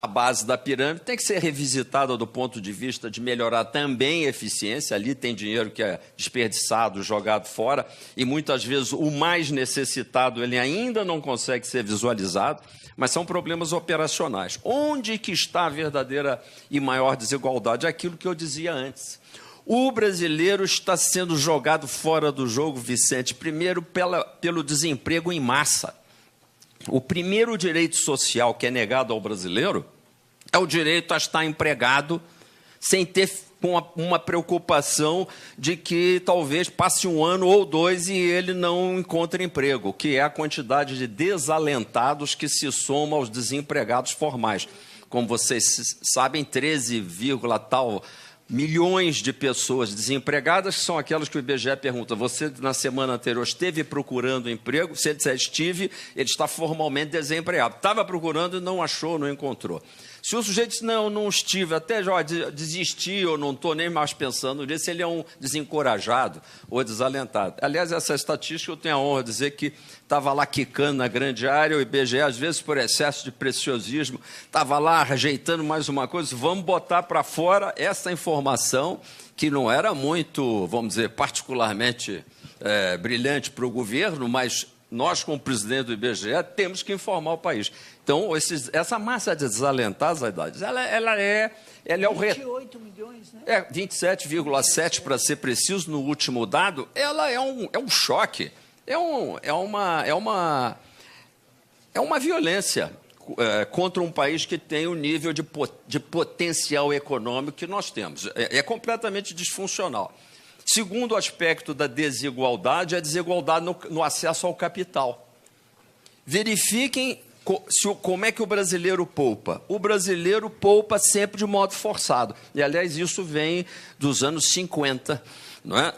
a base da pirâmide tem que ser revisitada do ponto de vista de melhorar também a eficiência. Ali tem dinheiro que é desperdiçado, jogado fora, e muitas vezes o mais necessitado ele ainda não consegue ser visualizado, mas são problemas operacionais. Onde que está a verdadeira e maior desigualdade? Aquilo que eu dizia antes. O brasileiro está sendo jogado fora do jogo, Vicente, primeiro pelo desemprego em massa. O primeiro direito social que é negado ao brasileiro é o direito a estar empregado sem ter uma preocupação de que talvez passe 1 ano ou 2 e ele não encontre emprego, que é a quantidade de desalentados que se soma aos desempregados formais. Como vocês sabem, 13, tal milhões de pessoas desempregadas, que são aquelas que o IBGE pergunta, você na semana anterior esteve procurando emprego? Se ele disser estive, ele está formalmente desempregado. Estava procurando e não achou, não encontrou. Se o sujeito diz, não estive, até já desisti ou não estou nem mais pensando nisso, ele é um desencorajado ou desalentado. Aliás, essa estatística eu tenho a honra de dizer que estava lá quicando na grande área, o IBGE, às vezes, por excesso de preciosismo, estava lá rejeitando mais uma coisa, vamos botar para fora essa informação que não era muito, vamos dizer, particularmente brilhante para o governo, mas nós, como presidente do IBGE, temos que informar o país. Então, essa massa de desalentados, ela é o 28 milhões, né? 27,7 para ser preciso no último dado. Ela é um choque, é uma violência contra um país que tem o nível de potencial econômico que nós temos. É completamente disfuncional. Segundo aspecto da desigualdade, é a desigualdade no acesso ao capital. Verifiquem como é que o brasileiro poupa. O brasileiro poupa sempre de modo forçado. E, aliás, isso vem dos anos 50. Não é?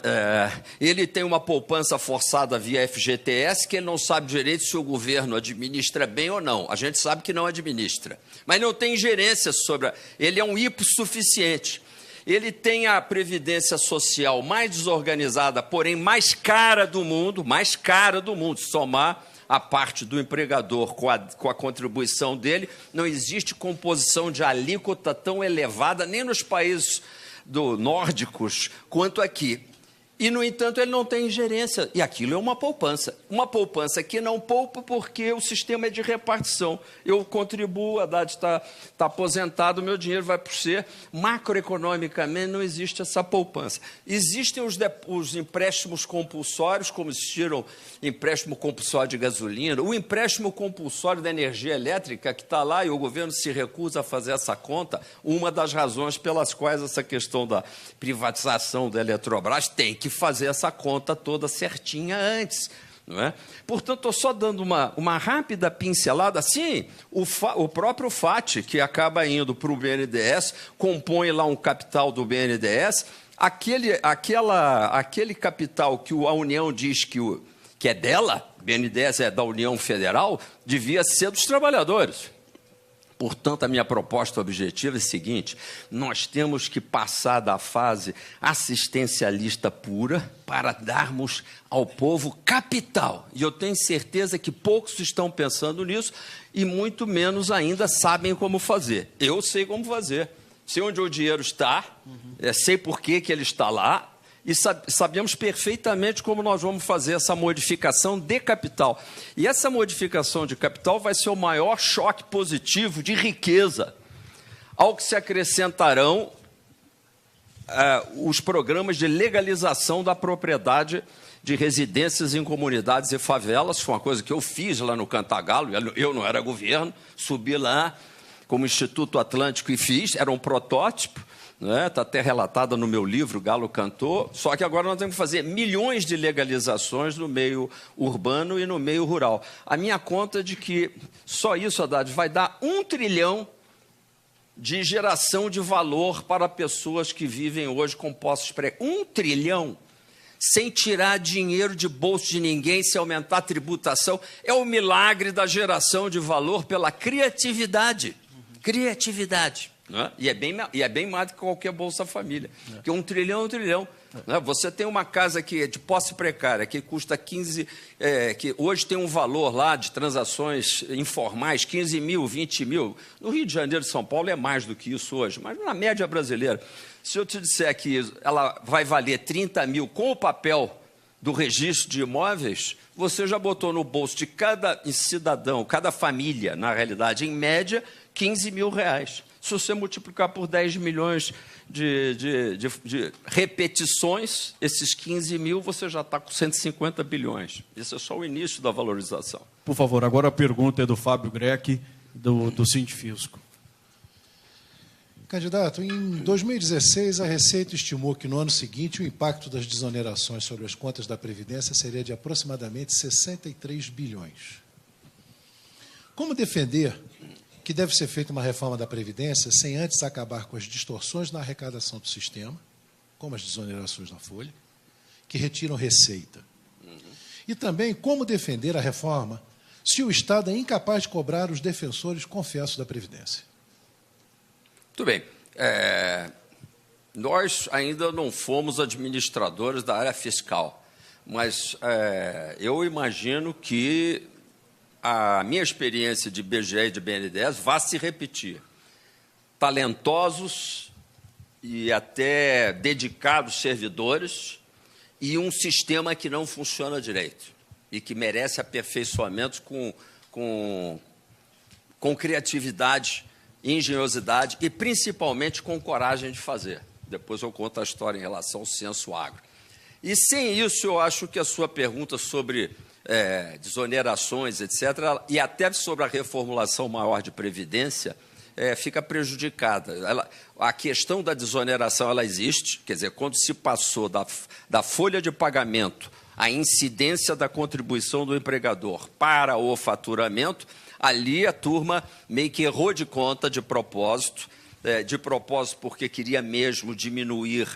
Ele tem uma poupança forçada via FGTS, que ele não sabe direito se o governo administra bem ou não. A gente sabe que não administra. Mas não tem gerência sobre... Ele é um hipossuficiente. Ele tem a previdência social mais desorganizada, porém mais cara do mundo, se somar a parte do empregador com a contribuição dele, não existe composição de alíquota tão elevada, nem nos países nórdicos, quanto aqui. E, no entanto, ele não tem gerência. E aquilo é uma poupança. Uma poupança que não poupa porque o sistema é de repartição. Eu contribuo, a Haddad está aposentado, o meu dinheiro vai para você. Macroeconomicamente, não existe essa poupança. Existem os empréstimos compulsórios, como existiram empréstimo compulsório de gasolina, o empréstimo compulsório da energia elétrica, que está lá e o governo se recusa a fazer essa conta, uma das razões pelas quais essa questão da privatização da Eletrobras tem que fazer essa conta toda certinha antes. Não é? Portanto, estou só dando uma rápida pincelada. Sim, o próprio FAT, que acaba indo para o BNDES, compõe lá um capital do BNDES, aquele capital que a União diz que é dela, o BNDES é da União Federal, devia ser dos trabalhadores. Portanto, a minha proposta objetiva é a seguinte: nós temos que passar da fase assistencialista pura para darmos ao povo capital. E eu tenho certeza que poucos estão pensando nisso e muito menos ainda sabem como fazer. Eu sei como fazer. Sei onde o dinheiro está, sei por que ele está lá, e sabemos perfeitamente como nós vamos fazer essa modificação de capital. E essa modificação de capital vai ser o maior choque positivo de riqueza, ao que se acrescentarão os programas de legalização da propriedade de residências em comunidades e favelas. Foi uma coisa que eu fiz lá no Cantagalo, eu não era governo, subi lá como Instituto Atlântico e fiz, era um protótipo. Está até relatada no meu livro, Galo Cantor, só que agora nós temos que fazer milhões de legalizações no meio urbano e no meio rural. A minha conta é de que só isso, Haddad, vai dar 1 trilhão de geração de valor para pessoas que vivem hoje com postos precários. 1 trilhão, sem tirar dinheiro de bolso de ninguém, sem aumentar a tributação. É o milagre da geração de valor pela criatividade. Criatividade. E é bem mais do que qualquer Bolsa Família. Porque 1 trilhão é 1 trilhão. Né? Você tem uma casa que é de posse precária, que custa 15, que hoje tem um valor lá de transações informais, 15 mil, 20 mil. No Rio de Janeiro e São Paulo é mais do que isso hoje, mas na média brasileira. Se eu te disser que ela vai valer 30 mil com o papel do registro de imóveis, você já botou no bolso de cada cidadão, cada família, na realidade, em média, 15 mil reais. Se você multiplicar por 10 milhões de repetições, esses 15 mil, você já está com 150 bilhões. Isso é só o início da valorização. Por favor, agora a pergunta é do Fábio Greck, do Sindifisco. Candidato, em 2016, a Receita estimou que no ano seguinte o impacto das desonerações sobre as contas da Previdência seria de aproximadamente 63 bilhões. Como defender que deve ser feita uma reforma da Previdência sem antes acabar com as distorções na arrecadação do sistema, como as desonerações na folha, que retiram receita? E também como defender a reforma se o Estado é incapaz de cobrar os defensores confessos da Previdência? Muito bem. Nós ainda não fomos administradores da área fiscal, mas eu imagino que a minha experiência de IBGE e de BNDES vá se repetir. Talentosos e até dedicados servidores e um sistema que não funciona direito e que merece aperfeiçoamentos com criatividade, engenhosidade e, principalmente, com coragem de fazer. Depois eu conto a história em relação ao censo agro. E, sem isso, eu acho que a sua pergunta sobre desonerações, etc., e até sobre a reformulação maior de Previdência, fica prejudicada. A questão da desoneração ela existe, quer dizer, quando se passou da folha de pagamento a incidência da contribuição do empregador para o faturamento, ali a turma meio que errou de conta de propósito porque queria mesmo diminuir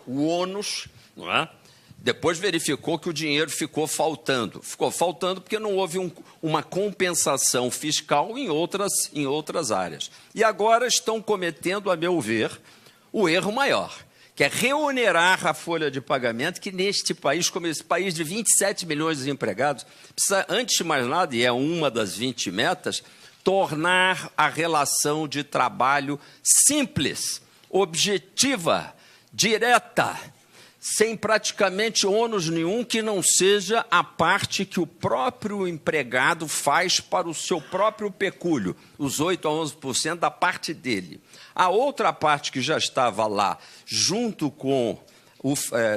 o ônus, não é? Depois verificou que o dinheiro ficou faltando. Ficou faltando porque não houve uma compensação fiscal em outras áreas. E agora estão cometendo, a meu ver, o erro maior, que é reonerar a folha de pagamento, que neste país, como esse país de 27 milhões de empregados, precisa, antes de mais nada, e é uma das 20 metas, tornar a relação de trabalho simples, objetiva, direta, sem praticamente ônus nenhum que não seja a parte que o próprio empregado faz para o seu próprio pecúlio, os 8% a 11% da parte dele. A outra parte que já estava lá, junto com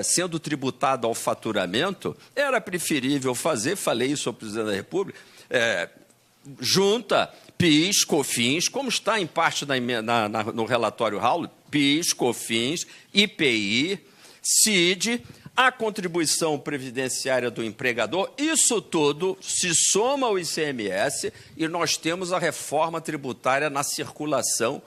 sendo tributado ao faturamento, era preferível fazer, falei isso ao presidente da República, junta PIS, COFINS, como está em parte no relatório Raul, PIS, COFINS, IPI, CID, a contribuição previdenciária do empregador, isso tudo se soma ao ICMS e nós temos a reforma tributária na circulação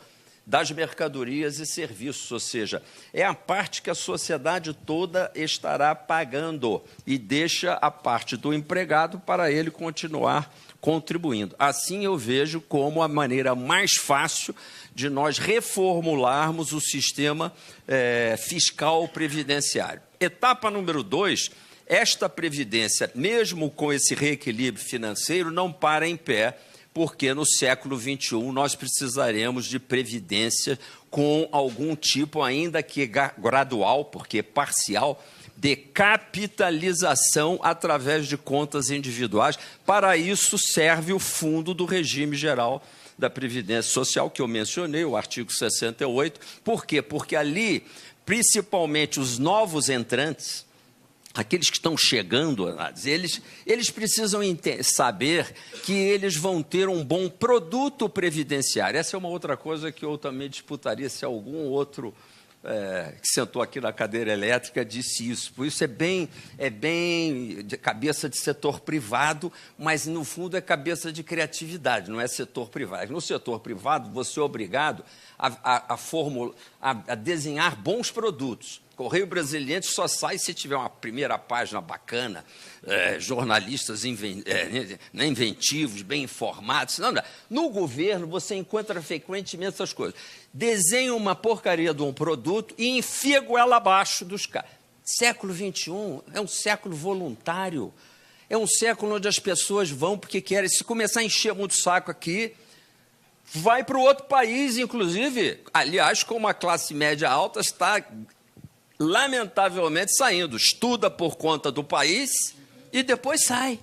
das mercadorias e serviços, ou seja, é a parte que a sociedade toda estará pagando e deixa a parte do empregado para ele continuar contribuindo. Assim eu vejo como a maneira mais fácil de nós reformularmos o sistema fiscal previdenciário. Etapa número 2, esta previdência, mesmo com esse reequilíbrio financeiro, não para em pé, porque no século XXI nós precisaremos de previdência com algum tipo, ainda que gradual, porque parcial, de capitalização através de contas individuais. Para isso serve o fundo do regime geral da Previdência Social, que eu mencionei, o artigo 68. Por quê? Porque ali, principalmente os novos entrantes, aqueles que estão chegando, eles precisam saber que eles vão ter um bom produto previdenciário. Essa é uma outra coisa que eu também disputaria se algum outro que sentou aqui na cadeira elétrica disse isso. Por isso é bem de cabeça de setor privado, mas no fundo é cabeça de criatividade, não é setor privado. No setor privado, você é obrigado a desenhar bons produtos. Correio Brasiliense só sai se tiver uma primeira página bacana, jornalistas inventivos, bem informados. Não. No governo, você encontra frequentemente essas coisas. Desenha uma porcaria de um produto e enfia a goela abaixo dos caras. Século XXI é um século voluntário. É um século onde as pessoas vão porque querem. Se começar a encher muito o saco aqui, vai para o outro país, inclusive. Aliás, como a classe média alta está, lamentavelmente, saindo. Estuda por conta do país e depois sai.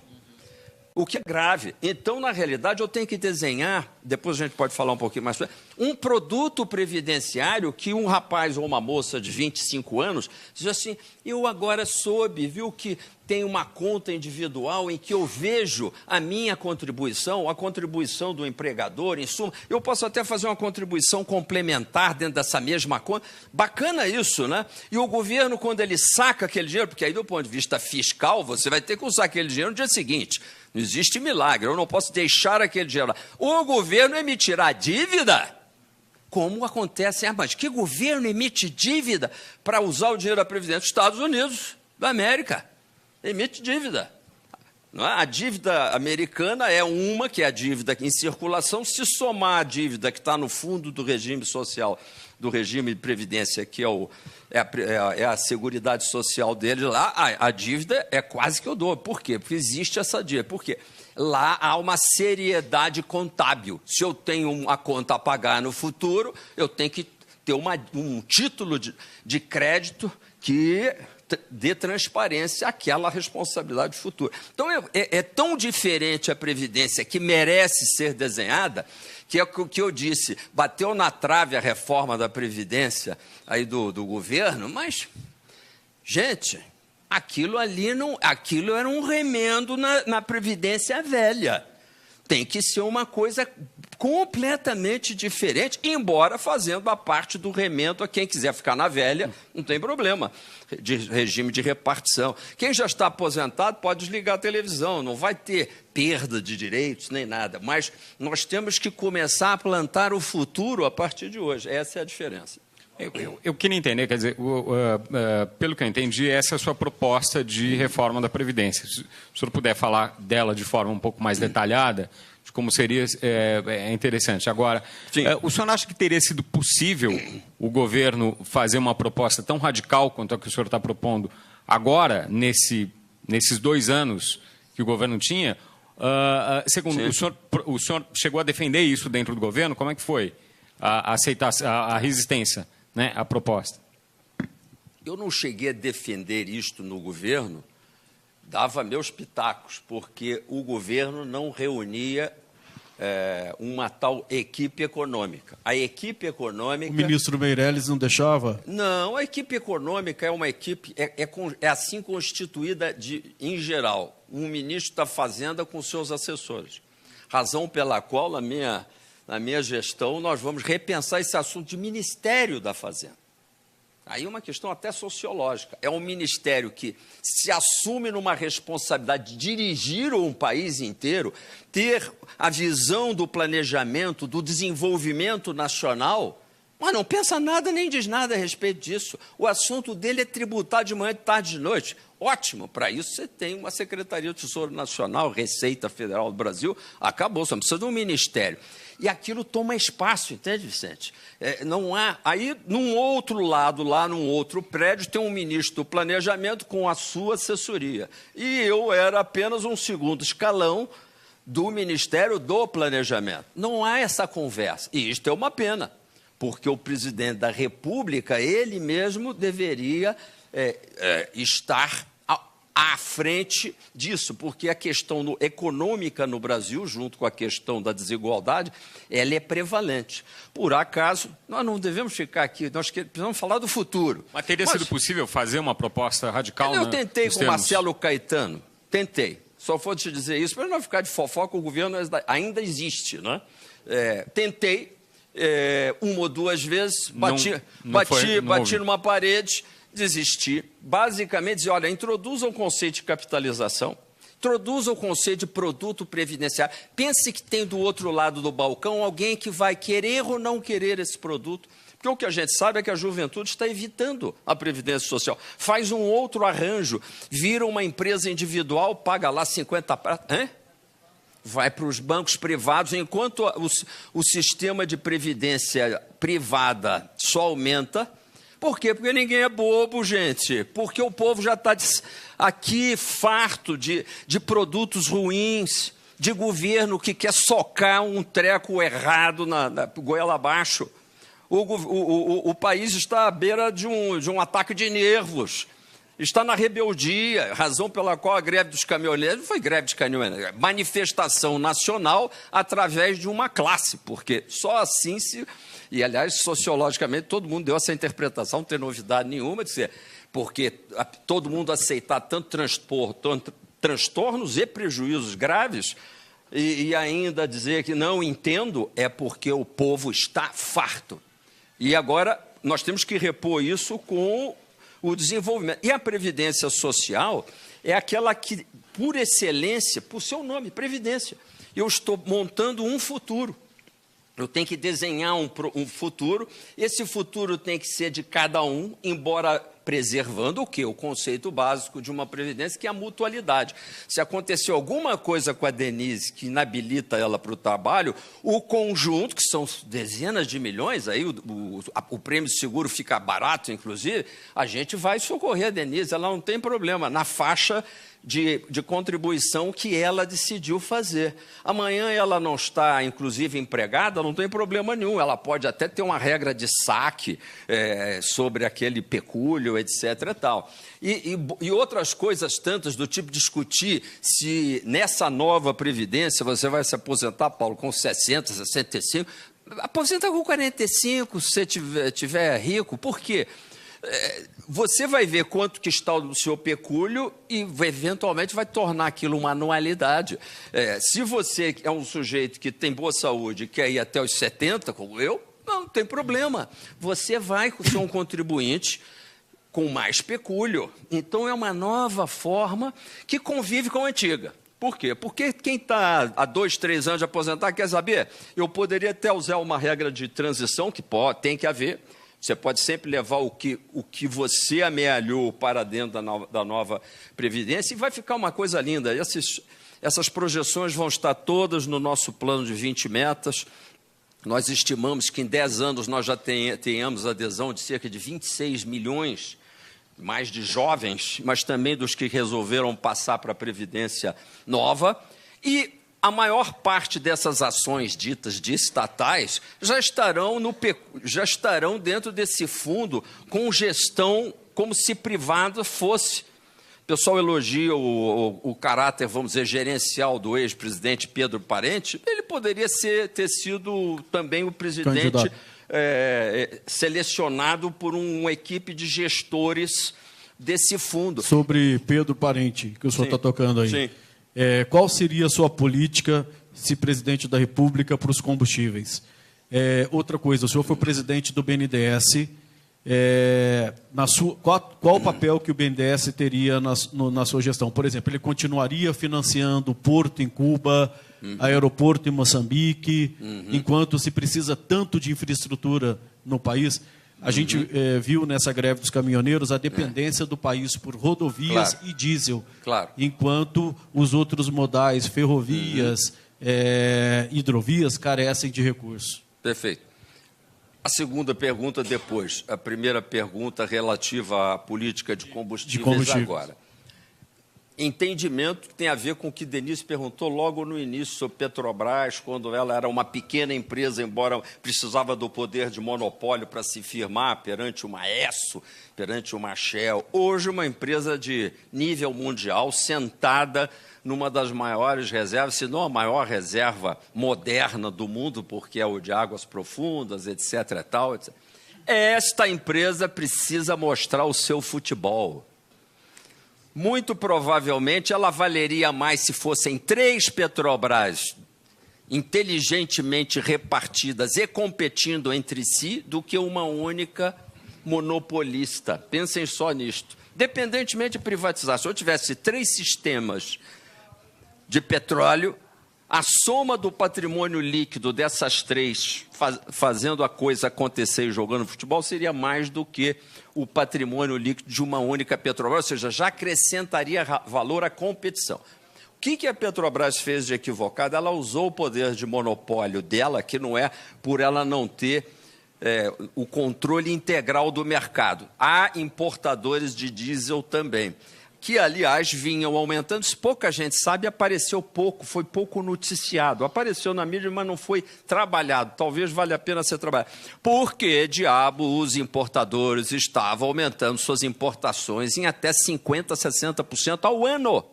O que é grave. Então, na realidade, eu tenho que desenhar, depois a gente pode falar um pouquinho mais sobre, um produto previdenciário que um rapaz ou uma moça de 25 anos diz assim, eu agora soube, viu, que tem uma conta individual em que eu vejo a minha contribuição, a contribuição do empregador, em suma, eu posso até fazer uma contribuição complementar dentro dessa mesma conta. Bacana isso, né? E o governo, quando ele saca aquele dinheiro, porque aí do ponto de vista fiscal, você vai ter que usar aquele dinheiro no dia seguinte. Não existe milagre, eu não posso deixar aquele dinheiro lá. O governo emitirá dívida? Como acontece? Mas que governo emite dívida para usar o dinheiro da Previdência? Estados Unidos da América emite dívida. Não é? A dívida americana é uma, que é a dívida em circulação. Se somar a dívida que está no fundo do regime social, do regime de previdência, que é a seguridade social dele lá, a dívida é quase que o dobro. Por quê? Porque existe essa dívida. Por quê? Lá há uma seriedade contábil. Se eu tenho uma conta a pagar no futuro, eu tenho que ter um título de crédito que dê transparência àquela responsabilidade futura. Então, é tão diferente a Previdência que merece ser desenhada, que é o que eu disse, bateu na trave a reforma da Previdência aí do governo, mas, gente, aquilo era um remendo na Previdência velha. Tem que ser uma coisa completamente diferente, embora fazendo a parte do remendo a quem quiser ficar na velha, não tem problema, de regime de repartição. Quem já está aposentado pode desligar a televisão, não vai ter perda de direitos nem nada, mas nós temos que começar a plantar o futuro a partir de hoje. Essa é a diferença. Eu queria entender, quer dizer, pelo que eu entendi, essa é a sua proposta de reforma da Previdência. Se o senhor puder falar dela de forma um pouco mais detalhada, de como seria, é interessante. Agora, o senhor acha que teria sido possível o governo fazer uma proposta tão radical quanto a que o senhor está propondo agora, nesses 2 anos que o governo tinha? Segundo, o senhor chegou a defender isso dentro do governo? Como é que foi a aceitação, a resistência, né, à proposta? Eu não cheguei a defender isto no governo, dava meus pitacos, porque o governo não reunia uma tal equipe econômica. A equipe econômica... O ministro Meirelles não deixava? Não, a equipe econômica é uma equipe, é assim constituída em geral, um ministro da Fazenda com seus assessores. Razão pela qual, na minha gestão, nós vamos repensar esse assunto de Ministério da Fazenda. Aí é uma questão até sociológica. É um ministério que se assume numa responsabilidade de dirigir um país inteiro, ter a visão do planejamento, do desenvolvimento nacional, mas não pensa nada nem diz nada a respeito disso. O assunto dele é tributar de manhã, de tarde, de noite. Ótimo, para isso você tem uma Secretaria do Tesouro Nacional, Receita Federal do Brasil, acabou, só precisa de um ministério. E aquilo toma espaço, entende, Vicente? Não há... Aí, num outro lado, lá num outro prédio, tem um ministro do Planejamento com a sua assessoria. E eu era apenas um segundo escalão do Ministério do Planejamento. Não há essa conversa. E isto é uma pena, porque o presidente da República, ele mesmo deveria estar à frente disso, porque a questão econômica no Brasil, junto com a questão da desigualdade, ela é prevalente. Por acaso, nós não devemos ficar aqui, nós precisamos falar do futuro. Mas teria sido possível fazer uma proposta radical? Eu tentei com o Marcelo Caetano, tentei. Só vou te dizer isso, para não ficar de fofoca, o governo ainda existe, né? Tentei, 1 ou 2 vezes, bati numa parede, desisti. Basicamente, dizer, olha, introduza um conceito de capitalização, Introduza o conceito de produto previdenciário. Pense que tem do outro lado do balcão alguém que vai querer ou não querer esse produto. Porque o que a gente sabe é que a juventude está evitando a Previdência Social. Faz um outro arranjo, vira uma empresa individual, paga lá 50 pratas. Vai para os bancos privados, enquanto o sistema de previdência privada só aumenta. Por quê? Porque ninguém é bobo, gente. Porque o povo já está aqui farto de produtos ruins, de governo que quer socar um treco errado na goela abaixo. O país está à beira de um ataque de nervos. Está na rebeldia, razão pela qual a greve dos caminhoneiros não foi greve de caminhoneiros, manifestação nacional através de uma classe, porque só assim se... E, aliás, sociologicamente, todo mundo deu essa interpretação, não tem novidade nenhuma, de ser, porque todo mundo aceitar tanto transtornos e prejuízos graves, e ainda dizer que não entendo, é porque o povo está farto. E agora nós temos que repor isso com o desenvolvimento. E a Previdência Social é aquela que, por excelência, por seu nome, Previdência, eu estou montando um futuro. Eu tenho que desenhar um futuro. Esse futuro tem que ser de cada um, embora preservando o quê? O conceito básico de uma previdência, que é a mutualidade. Se acontecer alguma coisa com a Denise que inabilita ela para o trabalho, o conjunto, que são dezenas de milhões, aí o prêmio de seguro fica barato, inclusive, a gente vai socorrer a Denise, ela não tem problema, na faixa de contribuição que ela decidiu fazer. Amanhã ela não está, inclusive, empregada, não tem problema nenhum. Ela pode até ter uma regra de saque sobre aquele pecúlio, etc. e tal. E outras coisas tantas do tipo discutir se nessa nova previdência você vai se aposentar, Paulo, com 60, 65. Aposenta com 45, se você tiver rico. Por quê? Você vai ver quanto que está o seu pecúlio e, eventualmente, vai tornar aquilo uma anualidade. Se você é um sujeito que tem boa saúde e quer ir até os 70, como eu, não tem problema. Você vai ser um contribuinte com mais pecúlio. Então, é uma nova forma que convive com a antiga. Por quê? Porque quem está há 2, 3 anos de aposentar, quer saber? Eu poderia até usar uma regra de transição, que tem que haver. Você pode sempre levar o que você amealhou para dentro da nova Previdência e vai ficar uma coisa linda. Essas projeções vão estar todas no nosso plano de 20 metas. Nós estimamos que em 10 anos nós já tenhamos adesão de cerca de 26 milhões, mais de jovens, mas também dos que resolveram passar para a Previdência nova. E a maior parte dessas ações ditas de estatais já estarão dentro desse fundo com gestão como se privada fosse. O pessoal elogia o caráter, vamos dizer, gerencial do ex-presidente Pedro Parente. Ele poderia ter sido também o presidente selecionado por uma equipe de gestores desse fundo. Sobre Pedro Parente, que o senhor está tocando aí. Sim. Qual seria a sua política, se presidente da República, para os combustíveis? Outra coisa, o senhor foi presidente do BNDES. Qual o papel que o BNDES teria na sua gestão? Por exemplo, ele continuaria financiando o porto em Cuba, aeroporto em Moçambique, enquanto se precisa tanto de infraestrutura no país? A gente viu nessa greve dos caminhoneiros a dependência do país por rodovias e diesel, enquanto os outros modais, ferrovias, hidrovias, carecem de recursos. Perfeito. A segunda pergunta depois. A primeira pergunta relativa à política de combustíveis agora. Entendimento que tem a ver com o que Denise perguntou logo no início sobre Petrobras, quando ela era uma pequena empresa, embora precisava do poder de monopólio para se firmar perante uma Esso, perante uma Shell. Hoje, uma empresa de nível mundial, sentada numa das maiores reservas, se não a maior reserva moderna do mundo, porque é o de águas profundas, etc. Tal, etc. Esta empresa precisa mostrar o seu futebol. Muito provavelmente ela valeria mais se fossem 3 Petrobras inteligentemente repartidas e competindo entre si do que uma única monopolista. Pensem só nisto. Independentemente de privatizar, se eu tivesse 3 sistemas de petróleo, a soma do patrimônio líquido dessas três, fazendo a coisa acontecer e jogando futebol, seria mais do que o patrimônio líquido de uma única Petrobras, ou seja, já acrescentaria valor à competição. O que a Petrobras fez de equivocado? Ela usou o poder de monopólio dela, que não é por ela não ter o controle integral do mercado. Há importadores de diesel também, que, aliás, vinham aumentando. Se pouca gente sabe, apareceu pouco, foi pouco noticiado. Apareceu na mídia, mas não foi trabalhado. Talvez valha a pena ser trabalhado. Porque, diabo, os importadores estavam aumentando suas importações em até 50%, 60% ao ano.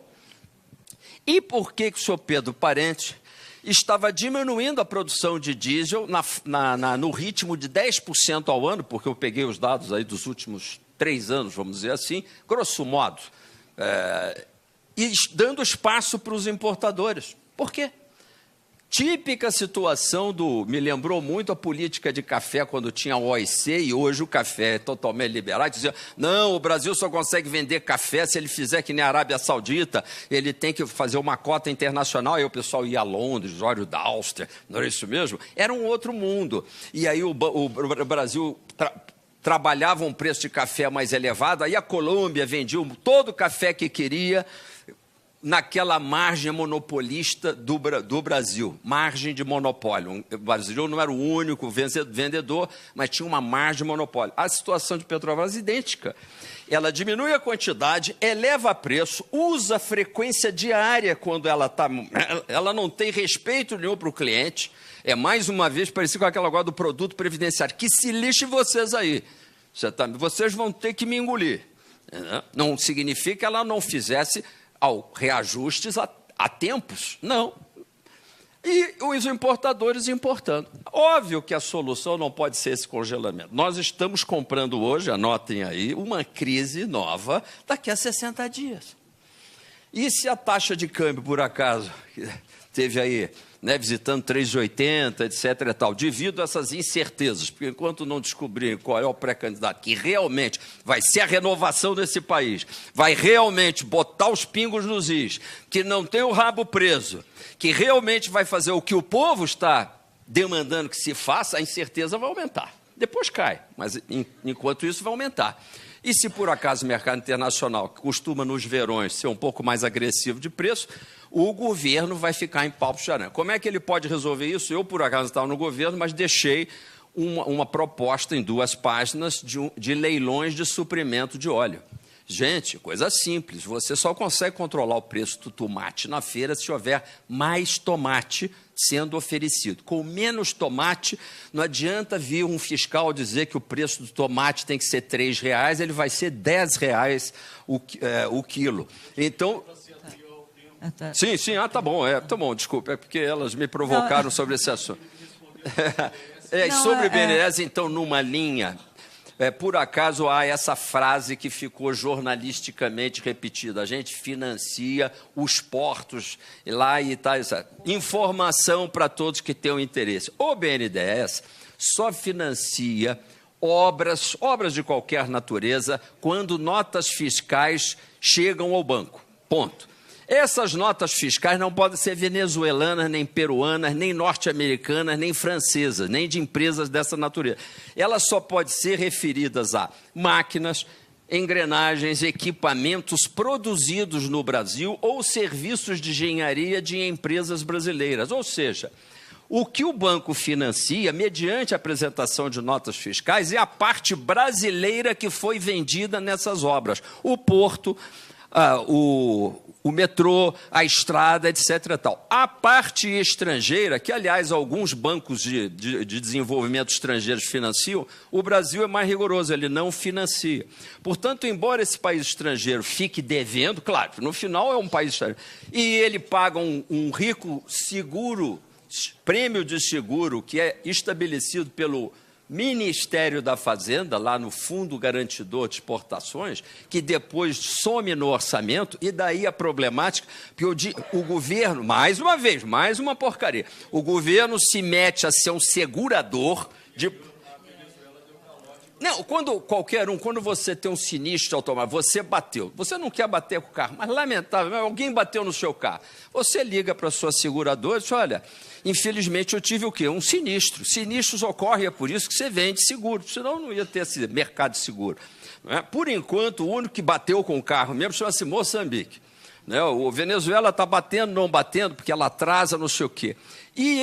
E por que o senhor Pedro Parente estava diminuindo a produção de diesel no ritmo de 10% ao ano, porque eu peguei os dados aí dos últimos 3 anos, vamos dizer assim, grosso modo, e dando espaço para os importadores. Por quê? Típica situação me lembrou muito a política de café quando tinha o OIC e hoje o café é totalmente liberado. Dizia, não, o Brasil só consegue vender café se ele fizer que nem a Arábia Saudita, ele tem que fazer uma cota internacional. Aí o pessoal ia a Londres, Jório da Áustria, não era isso mesmo? Era um outro mundo. E aí o Brasil trabalhava um preço de café mais elevado, aí a Colômbia vendia todo o café que queria, naquela margem monopolista do Brasil, margem de monopólio. O Brasil não era o único vendedor, mas tinha uma margem de monopólio. A situação de Petrobras é idêntica. Ela diminui a quantidade, eleva preço, usa frequência diária quando ela não tem respeito nenhum para o cliente. É, mais uma vez, parecido com aquela agora do produto previdenciário. Que se lixe vocês aí. Vocês vão ter que me engolir. Não significa que ela não fizesse reajustes a tempos, não. E os importadores importando. Óbvio que a solução não pode ser esse congelamento. Nós estamos comprando hoje, anotem aí, uma crise nova daqui a 60 dias. E se a taxa de câmbio, por acaso, teve aí, visitando 3,80, etc. e tal, devido a essas incertezas, porque enquanto não descobrirem qual é o pré-candidato que realmente vai ser a renovação desse país, vai realmente botar os pingos nos is, que não tem o rabo preso, que realmente vai fazer o que o povo está demandando que se faça, a incerteza vai aumentar. Depois cai, mas enquanto isso vai aumentar. E se por acaso o mercado internacional, que costuma nos verões ser um pouco mais agressivo de preço, o governo vai ficar em pau de arame. Como é que ele pode resolver isso? Eu, por acaso, estava no governo, mas deixei uma proposta em 2 páginas de leilões de suprimento de óleo. Gente, coisa simples, você só consegue controlar o preço do tomate na feira se houver mais tomate sendo oferecido. Com menos tomate, não adianta vir um fiscal dizer que o preço do tomate tem que ser R$3, ele vai ser R$10 o quilo. Então... Sim, tá bom, tá bom, desculpa, é porque elas me provocaram sobre esse assunto. Sobre o BNDES, então, numa linha... por acaso há essa frase que ficou jornalisticamente repetida, a gente financia os portos lá e tal, informação para todos que tenham interesse. O BNDES só financia obras de qualquer natureza quando notas fiscais chegam ao banco, ponto. Essas notas fiscais não podem ser venezuelanas, nem peruanas, nem norte-americanas, nem francesas, nem de empresas dessa natureza. Elas só podem ser referidas a máquinas, engrenagens, equipamentos produzidos no Brasil ou serviços de engenharia de empresas brasileiras. Ou seja, o que o banco financia, mediante a apresentação de notas fiscais, é a parte brasileira que foi vendida nessas obras. O porto, o metrô, a estrada, etc. Tal. A parte estrangeira, que, aliás, alguns bancos de desenvolvimento estrangeiros financiam, o Brasil é mais rigoroso, ele não financia. Portanto, embora esse país estrangeiro fique devendo, claro, no final é um país estrangeiro, e ele paga um rico seguro, prêmio de seguro, que é estabelecido pelo Ministério da Fazenda, lá no Fundo Garantidor de Exportações, que depois some no orçamento, e daí a problemática, porque o governo, mais uma vez, mais uma porcaria, o governo se mete a ser um segurador de... Não, quando você tem um sinistro automático, você bateu. Você não quer bater com o carro, mas lamentavelmente alguém bateu no seu carro. Você liga para a sua seguradora e diz, olha, infelizmente eu tive o quê? Um sinistro. Sinistros ocorrem, é por isso que você vende seguro, senão não ia ter esse mercado de seguro. Não é? Por enquanto, o único que bateu com o carro mesmo chama-se Moçambique. Né? O Venezuela está batendo, não batendo, porque ela atrasa não sei o quê. E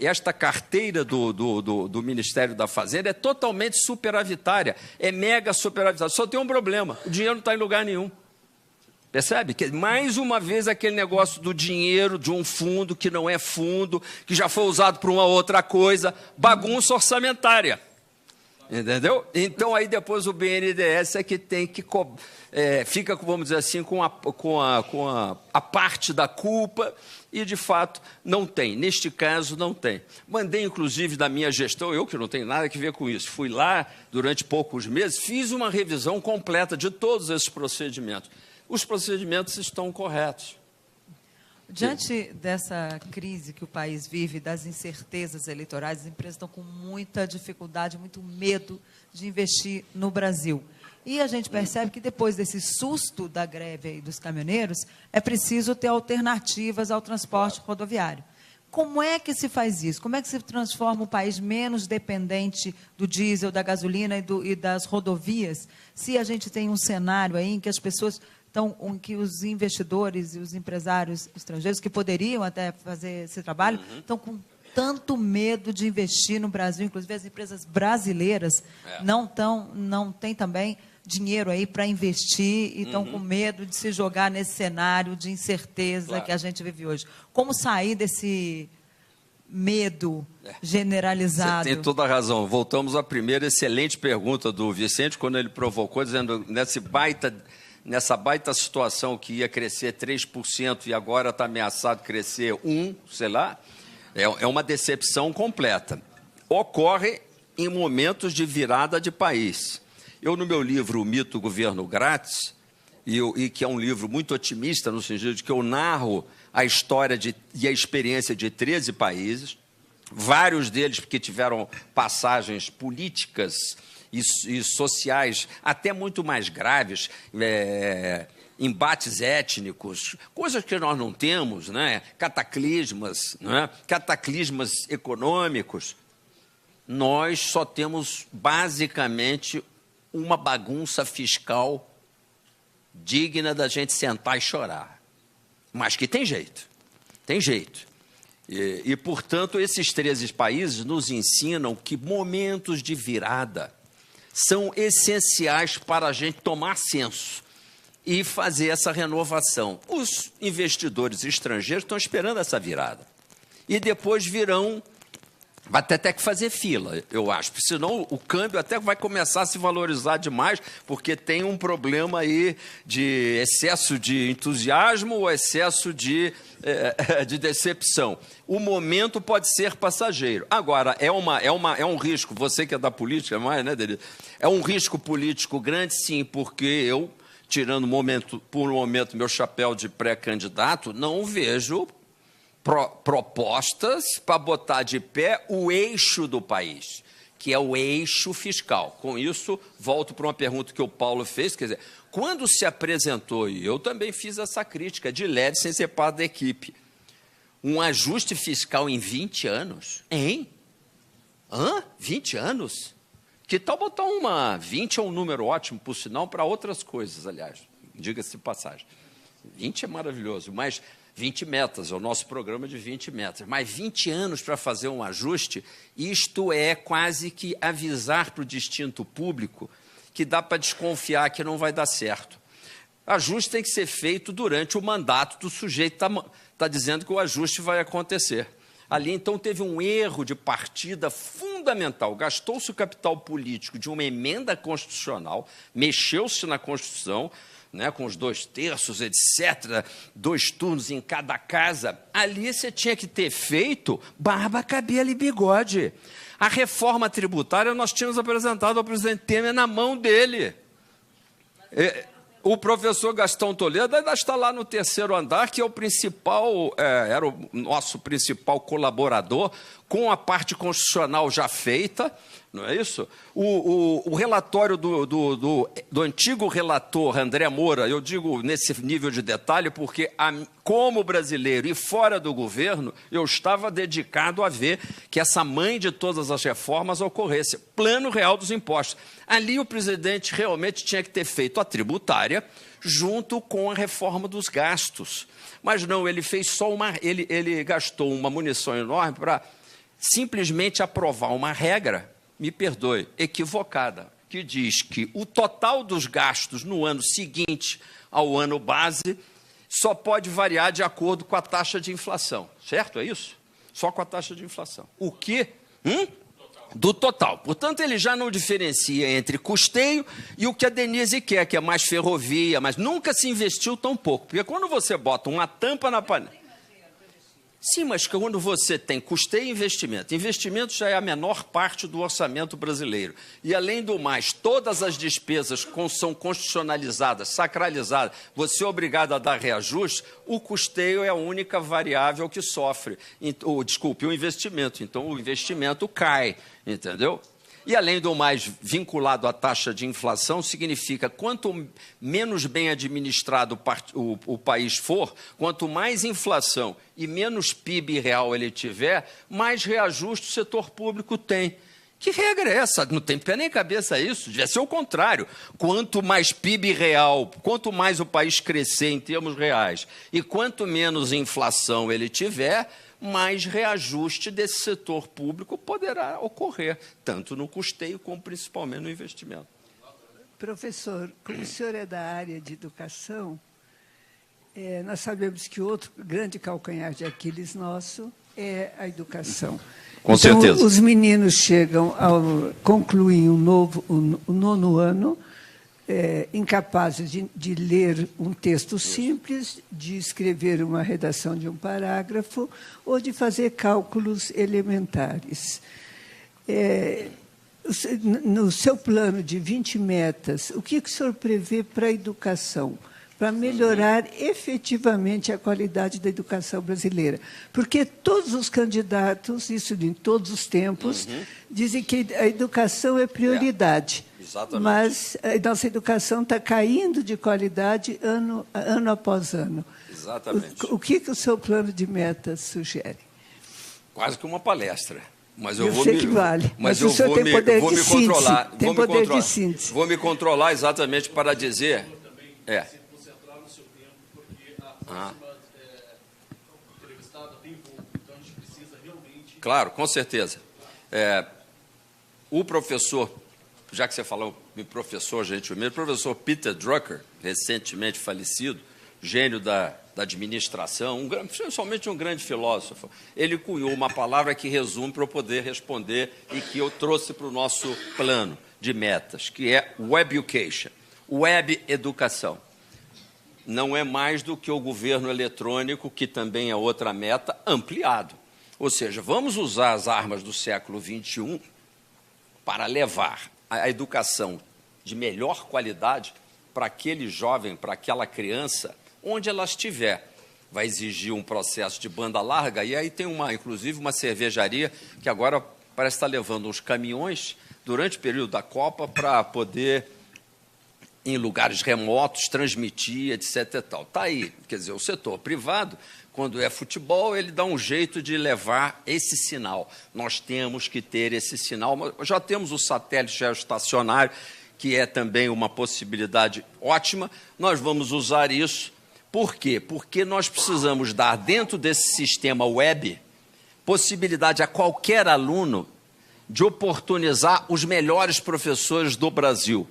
esta carteira do Ministério da Fazenda é totalmente superavitária, é mega superavitária. Só tem um problema, o dinheiro não está em lugar nenhum. Percebe? Que, mais uma vez, aquele negócio do dinheiro de um fundo que não é fundo, que já foi usado para uma outra coisa, bagunça orçamentária. Entendeu? Então, aí depois o BNDES é que tem que... fica, vamos dizer assim, com a parte da culpa e, de fato, não tem. Neste caso, não tem. Mandei, inclusive, da minha gestão, eu que não tenho nada a ver com isso, fui lá durante poucos meses, fiz uma revisão completa de todos esses procedimentos. Os procedimentos estão corretos. Diante dessa crise que o país vive, das incertezas eleitorais, as empresas estão com muita dificuldade, muito medo de investir no Brasil. E a gente percebe que depois desse susto da greve aí dos caminhoneiros, é preciso ter alternativas ao transporte rodoviário. Como é que se faz isso? Como é que se transforma o país menos dependente do diesel, da gasolina e das rodovias, se a gente tem um cenário aí em que as pessoas... Então, que os investidores e os empresários estrangeiros, que poderiam até fazer esse trabalho, estão com tanto medo de investir no Brasil, inclusive as empresas brasileiras não têm também dinheiro aí para investir e estão com medo de se jogar nesse cenário de incerteza que a gente vive hoje. Como sair desse medo generalizado? Você tem toda a razão. Voltamos à primeira excelente pergunta do Vicente, quando ele provocou, dizendo nessa baita situação que ia crescer 3% e agora está ameaçado crescer 1%, sei lá, é uma decepção completa. Ocorre em momentos de virada de país. Eu, no meu livro, O Mito Governo Grátis, e que é um livro muito otimista, no sentido de que eu narro a história e a experiência de 13 países, vários deles que tiveram passagens políticas e sociais até muito mais graves, embates étnicos, coisas que nós não temos, né? Cataclismas econômicos. Nós só temos, basicamente, uma bagunça fiscal digna da gente sentar e chorar. Mas que tem jeito, tem jeito. E, portanto, esses 13 países nos ensinam que momentos de virada são essenciais para a gente tomar senso e fazer essa renovação. Os investidores estrangeiros estão esperando essa virada. E depois virão, vai até que fazer fila, eu acho, porque senão o câmbio até vai começar a se valorizar demais, porque tem um problema aí de excesso de entusiasmo ou excesso de decepção. O momento pode ser passageiro. Agora, é um risco, você que é da política mais, né, Delito? É um risco político grande, sim, porque eu, tirando por um momento meu chapéu de pré-candidato, não vejo propostas para botar de pé o eixo do país, que é o eixo fiscal. Com isso, volto para uma pergunta que o Paulo fez, quer dizer, quando se apresentou, e eu também fiz essa crítica de leve, sem ser parte da equipe, um ajuste fiscal em 20 anos? Hein? 20 anos? Que tal botar 20 é um número ótimo, por sinal, para outras coisas, aliás, diga-se de passagem. 20 é maravilhoso, mas 20 metas, é o nosso programa de 20 metas. Mas 20 anos para fazer um ajuste, isto é quase que avisar para o distinto público que dá para desconfiar que não vai dar certo. Ajuste tem que ser feito durante o mandato do sujeito que está dizendo que o ajuste vai acontecer. Ali, então, teve um erro de partida fundamental. Gastou-se o capital político de uma emenda constitucional, mexeu-se na Constituição, né, com os 2/3, etc., 2 turnos em cada casa. Ali você tinha que ter feito barba, cabelo e bigode. A reforma tributária nós tínhamos apresentado ao presidente Temer na mão dele. O professor Gastão Toledo ainda está lá no 3º andar, que é o principal, era o nosso principal colaborador, com a parte constitucional já feita, não é isso? O relatório do antigo relator André Moura, eu digo nesse nível de detalhe, porque como brasileiro e fora do governo, eu estava dedicado a ver que essa mãe de todas as reformas ocorresse. Plano Real dos Impostos. Ali o presidente realmente tinha que ter feito a tributária junto com a reforma dos gastos. Mas não, ele fez só ele gastou uma munição enorme para simplesmente aprovar uma regra, me perdoe, equivocada, que diz que o total dos gastos no ano seguinte ao ano base só pode variar de acordo com a taxa de inflação. Certo? É isso? Só com a taxa de inflação. O que? Do total. Portanto, ele já não diferencia entre custeio e o que a Denise quer, que é mais ferrovia, mas nunca se investiu tão pouco. Porque quando você bota uma tampa na panela... Sim, mas quando você tem custeio e investimento já é a menor parte do orçamento brasileiro. E, além do mais, todas as despesas são constitucionalizadas, sacralizadas, você é obrigado a dar reajuste, o custeio é a única variável que sofre. Desculpe, o investimento. Então, o investimento cai, entendeu? E, além do mais, vinculado à taxa de inflação, significa quanto menos bem administrado o país for, quanto mais inflação e menos PIB real ele tiver, mais reajuste o setor público tem. Que regra é essa? Não tem pé nem cabeça isso. Devia ser o contrário. Quanto mais PIB real, quanto mais o país crescer em termos reais e quanto menos inflação ele tiver, mais reajuste desse setor público poderá ocorrer, tanto no custeio como principalmente no investimento. Professor, como o senhor é da área de educação, nós sabemos que outro grande calcanhar de Aquiles nosso é a educação. Com certeza. Os meninos chegam ao concluir o 9º ano, incapazes de ler um texto simples, de escrever uma redação de um parágrafo ou de fazer cálculos elementares. No seu plano de 20 metas, o que o senhor prevê para a educação, para melhorar efetivamente a qualidade da educação brasileira? Porque todos os candidatos, isso em todos os tempos, dizem que a educação é prioridade. Exatamente. Mas a nossa educação está caindo de qualidade ano após ano. Exatamente. O que o seu plano de metas sugere? Quase que uma palestra. Mas eu sei que vale. Mas eu o senhor tem poder de síntese. Controlar. Tem poder de síntese. Vou me controlar exatamente para dizer... Se concentrar no seu tempo, porque a próxima entrevistada tem voo, então a gente precisa realmente... Claro, com certeza. O professor, já que você falou de professor, gentilmente, o professor Peter Drucker, recentemente falecido, gênio da administração, principalmente um grande filósofo, ele cunhou uma palavra que resume para eu poder responder e que eu trouxe para o nosso plano de metas, que é Web Education, Web Educação. Não é mais do que o governo eletrônico, que também é outra meta, ampliado. Ou seja, vamos usar as armas do século XXI para levar a educação de melhor qualidade para aquele jovem, para aquela criança, onde ela estiver. Vai exigir um processo de banda larga, e aí tem, inclusive, uma cervejaria que agora parece estar levando uns caminhões durante o período da Copa para poder, em lugares remotos, transmitir, etc. e tal. Está aí, quer dizer, o setor privado, quando é futebol, ele dá um jeito de levar esse sinal. Nós temos que ter esse sinal. Já temos o satélite geoestacionário, que é também uma possibilidade ótima. Nós vamos usar isso. Por quê? Porque nós precisamos dar, dentro desse sistema web, possibilidade a qualquer aluno de oportunizar os melhores professores do Brasil.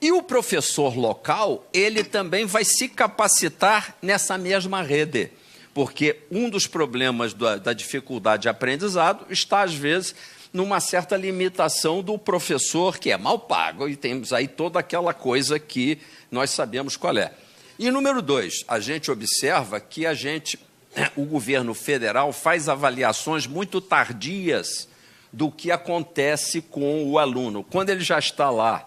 E o professor local, ele também vai se capacitar nessa mesma rede, porque um dos problemas da dificuldade de aprendizado está, às vezes, numa certa limitação do professor, que é mal pago, e temos aí toda aquela coisa que nós sabemos qual é. E, número 2, a gente observa que o governo federal faz avaliações muito tardias do que acontece com o aluno. Quando ele já está lá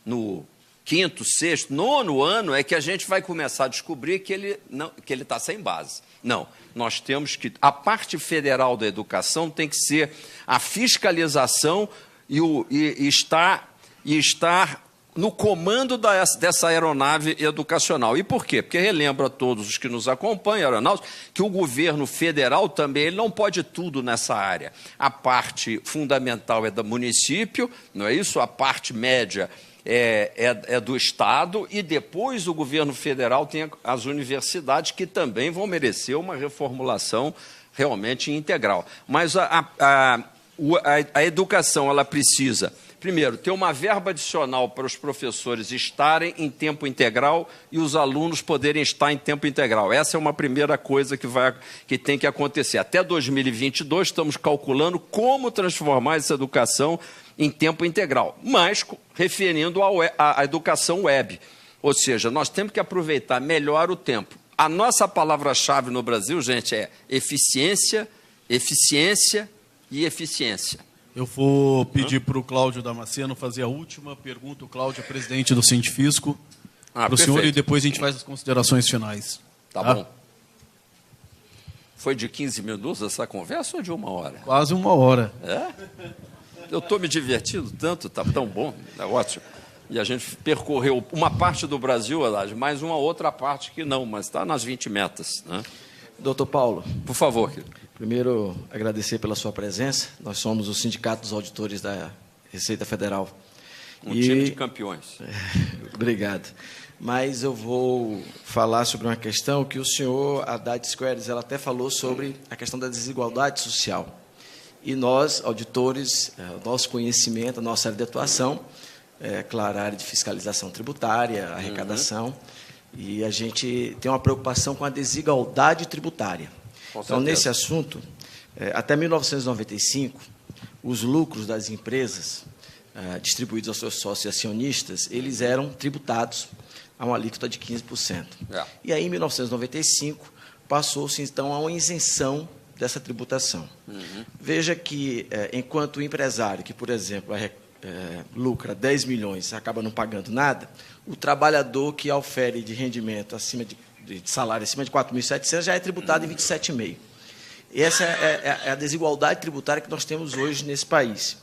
no quinto, sexto, nono ano é que a gente vai começar a descobrir que ele está sem base. Não, nós temos que... A parte federal da educação tem que ser a fiscalização e estar no comando dessa aeronave educacional. E por quê? Porque relembro a todos os que nos acompanham, aeronáuticos, que o governo federal também ele não pode tudo nessa área. A parte fundamental é do município, não é isso? A parte média é do Estado, e depois o governo federal tem as universidades, que também vão merecer uma reformulação realmente integral. Mas a educação ela precisa, primeiro, ter uma verba adicional para os professores estarem em tempo integral e os alunos poderem estar em tempo integral. Essa é uma primeira coisa que tem que acontecer. Até 2022, estamos calculando como transformar essa educação em tempo integral, mas referindo à educação web. Ou seja, nós temos que aproveitar melhor o tempo. A nossa palavra-chave no Brasil, gente, é eficiência, eficiência e eficiência. Eu vou pedir para o Cláudio Damasceno fazer a última pergunta. O Cláudio é presidente do Sindifisco. Para o senhor, e depois a gente faz as considerações finais. Tá bom. Foi de 15 minutos essa conversa ou de 1 hora? Quase 1 hora. É? Eu estou me divertindo tanto, está tão bom, é ótimo. E a gente percorreu uma parte do Brasil, mais uma outra parte que não, mas está nas 20 metas. Né? Doutor Paulo. Por favor, querido. Primeiro, agradecer pela sua presença. Nós somos o Sindicato dos Auditores da Receita Federal. Time de campeões. Obrigado. Mas eu vou falar sobre uma questão que o senhor, Haddad Squares, ela até falou sobre a questão da desigualdade social. E nós, auditores, nosso conhecimento, a nossa área de atuação, claro, a área de fiscalização tributária, arrecadação, e a gente tem uma preocupação com a desigualdade tributária. Então, nesse assunto, até 1995, os lucros das empresas distribuídos aos seus sócios acionistas, eles eram tributados a uma alíquota de 15%. E aí, em 1995, passou-se, então, a uma isenção dessa tributação. Veja que, enquanto o empresário, que, por exemplo, lucra 10 milhões e acaba não pagando nada, o trabalhador que ofere de rendimento acima de salário acima de 4.700 já é tributado em 27,5%. E essa é a desigualdade tributária que nós temos hoje nesse país.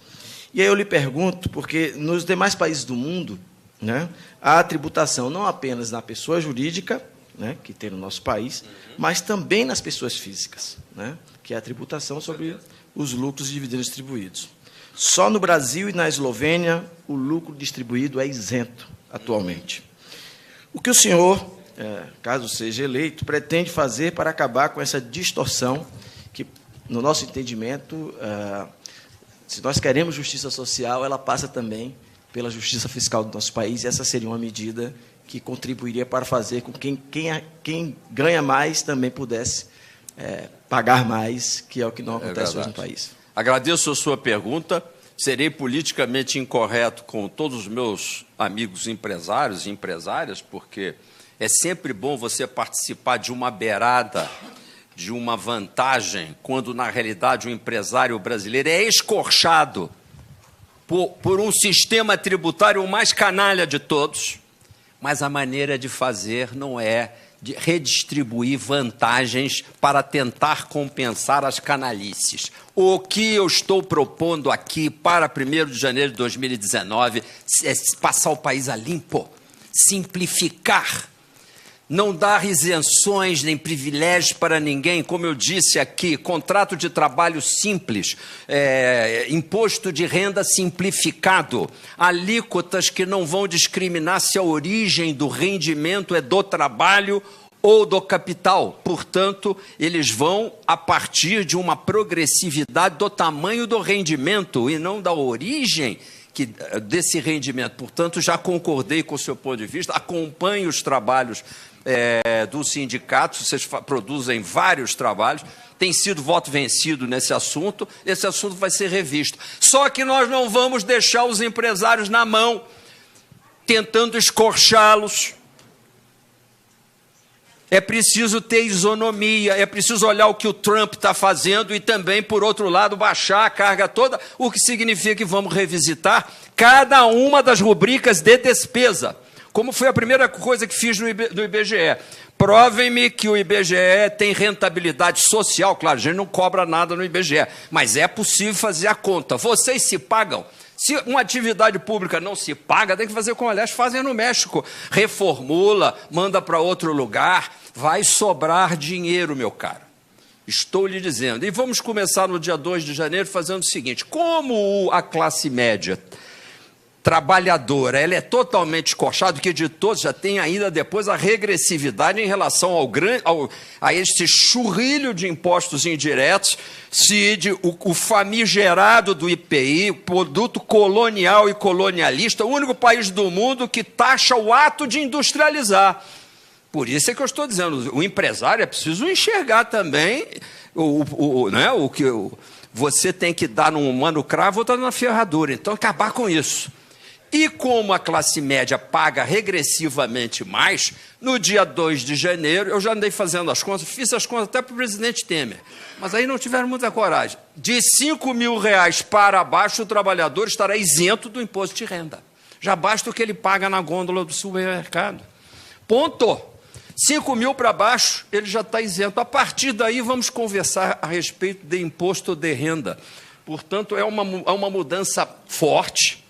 E aí eu lhe pergunto, porque nos demais países do mundo, né, há tributação não apenas na pessoa jurídica, né, que tem no nosso país, mas também nas pessoas físicas, né, que é a tributação sobre os lucros e dividendos distribuídos. Só no Brasil e na Eslovênia o lucro distribuído é isento atualmente. O que o senhor, caso seja eleito, pretende fazer para acabar com essa distorção que, no nosso entendimento, se nós queremos justiça social, ela passa também pela justiça fiscal do nosso país, e essa seria uma medida que contribuiria para fazer com que quem ganha mais também pudesse pagar mais, que é o que não acontece hoje no país. Agradeço a sua pergunta. Serei politicamente incorreto com todos os meus amigos empresários e empresárias, porque é sempre bom você participar de uma beirada, de uma vantagem, quando, na realidade, o empresário brasileiro é escorchado por um sistema tributário o mais canalha de todos, mas a maneira de fazer não é de redistribuir vantagens para tentar compensar as canalices. O que eu estou propondo aqui para 1º de janeiro de 2019 é passar o país a limpo, simplificar, não dar isenções nem privilégios para ninguém, como eu disse aqui, contrato de trabalho simples, imposto de renda simplificado, alíquotas que não vão discriminar se a origem do rendimento é do trabalho ou do capital. Portanto, eles vão a partir de uma progressividade do tamanho do rendimento e não da origem desse rendimento. Portanto, já concordei com o seu ponto de vista, acompanho os trabalhos do sindicato, vocês produzem vários trabalhos, tem sido voto vencido nesse assunto, esse assunto vai ser revisto. Só que nós não vamos deixar os empresários na mão, tentando escorchá-los. É preciso ter isonomia, é preciso olhar o que o Trump está fazendo e também, por outro lado, baixar a carga toda, o que significa que vamos revisitar cada uma das rubricas de despesa. como foi a primeira coisa que fiz no IBGE. Provem-me que o IBGE tem rentabilidade social. Claro, a gente não cobra nada no IBGE, mas é possível fazer a conta. Vocês se pagam? Se uma atividade pública não se paga, tem que fazer como, aliás, fazem no México. Reformula, manda para outro lugar, vai sobrar dinheiro, meu caro. Estou lhe dizendo. E vamos começar no dia 2 de janeiro fazendo o seguinte: como a classe média trabalhadora, ela é totalmente escorchada, que de todos já tem ainda depois a regressividade em relação a este churrilho de impostos indiretos, o famigerado do IPI, produto colonial e colonialista, o único país do mundo que taxa o ato de industrializar. Por isso é que eu estou dizendo, o empresário é preciso enxergar também o que você tem que dar num mano cravo, outra na ferradura. Então, acabar com isso. E como a classe média paga regressivamente mais, no dia 2 de janeiro, eu já andei fazendo as contas, fiz as contas até para o presidente Temer, mas aí não tiveram muita coragem. De R$5.000 para baixo, o trabalhador estará isento do imposto de renda. Já basta o que ele paga na gôndola do supermercado. Ponto. 5.000 para baixo, ele já está isento. A partir daí, vamos conversar a respeito de imposto de renda. Portanto, é uma mudança forte,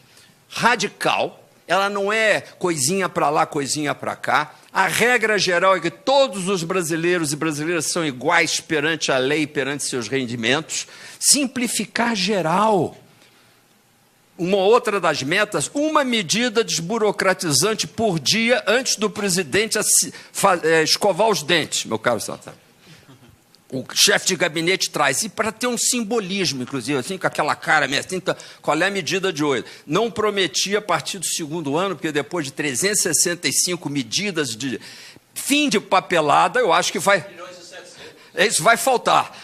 radical, ela não é coisinha para lá, coisinha para cá. A regra geral é que todos os brasileiros e brasileiras são iguais perante a lei, perante seus rendimentos. Simplificar geral. Uma outra das metas, uma medida desburocratizante por dia antes do presidente escovar os dentes, meu caro Santana. O chefe de gabinete traz, e para ter um simbolismo, inclusive, assim, com aquela cara mesmo, assim, qual é a medida de hoje? Não prometi a partir do segundo ano, porque depois de 365 medidas de fim de papelada, eu acho que vai... Isso vai faltar,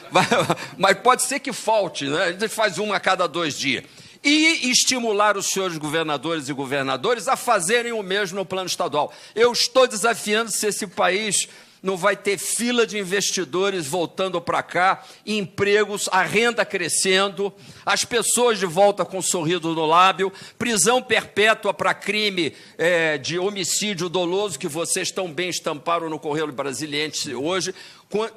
mas pode ser que falte, né? A gente faz uma a cada 2 dias. E estimular os senhores governadores e governadoras a fazerem o mesmo no plano estadual. Eu estou desafiando se esse país não vai ter fila de investidores voltando para cá, empregos, a renda crescendo, as pessoas de volta com um sorriso no lábio, prisão perpétua para crime de homicídio doloso, que vocês tão bem estamparam no Correio Brasiliense hoje,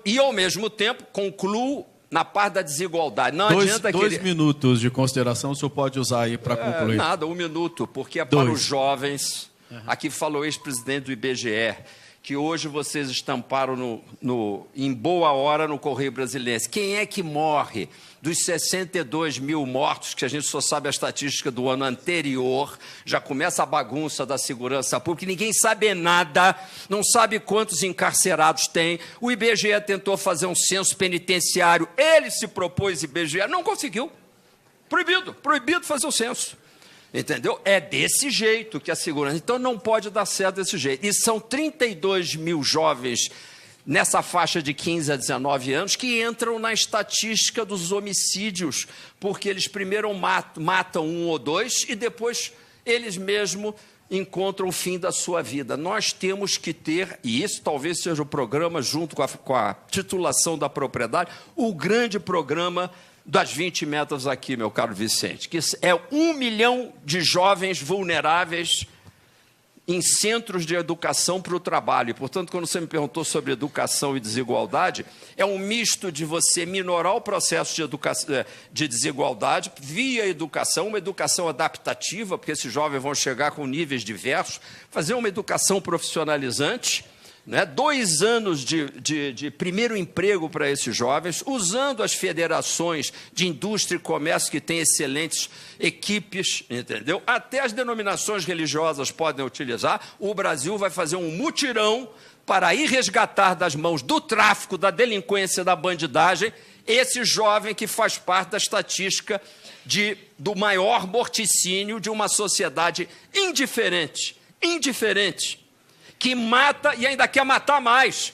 e, ao mesmo tempo, concluo na parte da desigualdade. Não adianta que... 2 minutos de consideração o senhor pode usar aí para concluir. Nada, 1 minuto, porque é para os jovens. Aqui falou o ex-presidente do IBGE, que hoje vocês estamparam em boa hora no Correio Brasiliense. Quem é que morre dos 62 mil mortos, que a gente só sabe a estatística do ano anterior, já começa a bagunça da segurança pública, ninguém sabe nada, não sabe quantos encarcerados tem. O IBGE tentou fazer um censo penitenciário, ele se propôs, IBGE, não conseguiu. Proibido fazer o censo. Entendeu? É desse jeito que a segurança... Então, não pode dar certo desse jeito. E são 32 mil jovens nessa faixa de 15 a 19 anos que entram na estatística dos homicídios, porque eles primeiro matam 1 ou 2 e depois eles mesmos encontram o fim da sua vida. Nós temos que ter, e isso talvez seja o programa, junto com a titulação da propriedade, o grande programa das 20 metas aqui, meu caro Vicente, que é 1 milhão de jovens vulneráveis em centros de educação para o trabalho. E, portanto, quando você me perguntou sobre educação e desigualdade, é um misto de você minorar o processo de desigualdade via educação, uma educação adaptativa, porque esses jovens vão chegar com níveis diversos, fazer uma educação profissionalizante, né? 2 anos de primeiro emprego para esses jovens, usando as federações de indústria e comércio que têm excelentes equipes, entendeu? Até as denominações religiosas podem utilizar. O Brasil vai fazer um mutirão para ir resgatar das mãos do tráfico, da delinquência, da bandidagem, esse jovem que faz parte da estatística do maior morticínio de uma sociedade indiferente, que mata e ainda quer matar mais,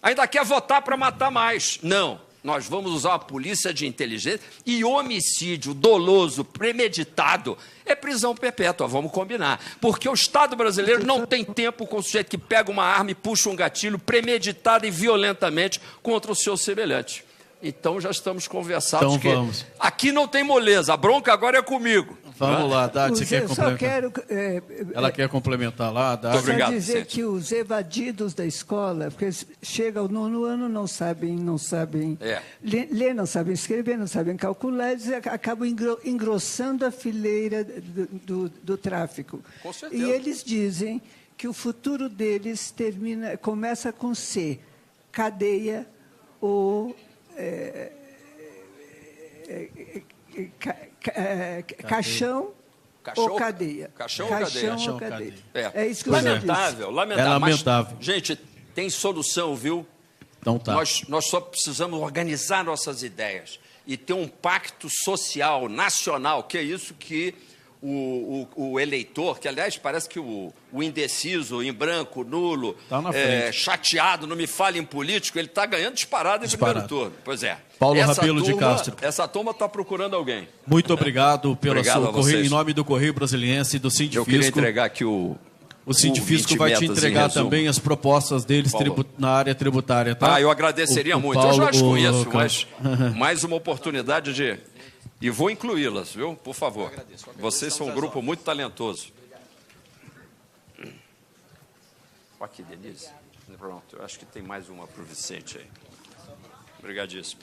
ainda quer votar para matar mais. Não, nós vamos usar a polícia de inteligência e homicídio doloso, premeditado, é prisão perpétua, vamos combinar. Porque o Estado brasileiro não tem tempo com o sujeito que pega uma arma e puxa um gatilho premeditado e violentamente contra o seu semelhante. Então já estamos conversados. Então, vamos. Aqui não tem moleza, a bronca agora é comigo. Vamos lá, Haddad, você quer Eu só complementar? quero... Ela quer complementar lá, Haddad? Muito obrigado, Quer dizer Vicente. que os evadidos da escola, porque eles chegam ao 9º ano, não sabem ler, não sabem escrever, não sabem calcular, eles acabam engrossando a fileira do tráfico. Com certeza. E eles dizem que o futuro deles começa com C, cadeia ou caixão ou cadeia. Caixão ou cadeia? Caixão ou cadeia. É isso que eu disse. Lamentável. É lamentável. Mas, gente, tem solução, viu? Então tá. Nós só precisamos organizar nossas ideias e ter um pacto social, nacional, que é isso que o eleitor, que aliás parece que o indeciso, em branco, nulo, Tá na frente. chateado, não me fale em político, ele está ganhando disparado em primeiro turno. Pois é. Paulo Rabelo de Castro. Essa turma está procurando alguém. Muito obrigado pela Obrigado sua a vocês. em nome do Correio Brasiliense e do Eu queria Sindifisco. entregar aqui o Sindifisco 20 vai te metas em entregar resumo. também as propostas deles Paulo. na área tributária, tá? Eu agradeceria O muito. Paulo, Eu já as conheço, o- mas mais uma oportunidade de... E vou incluí-las, viu? Por favor. Vocês são um grupo muito talentoso. Olha que delícia. Pronto, eu acho que tem mais uma para o Vicente aí. Obrigadíssimo.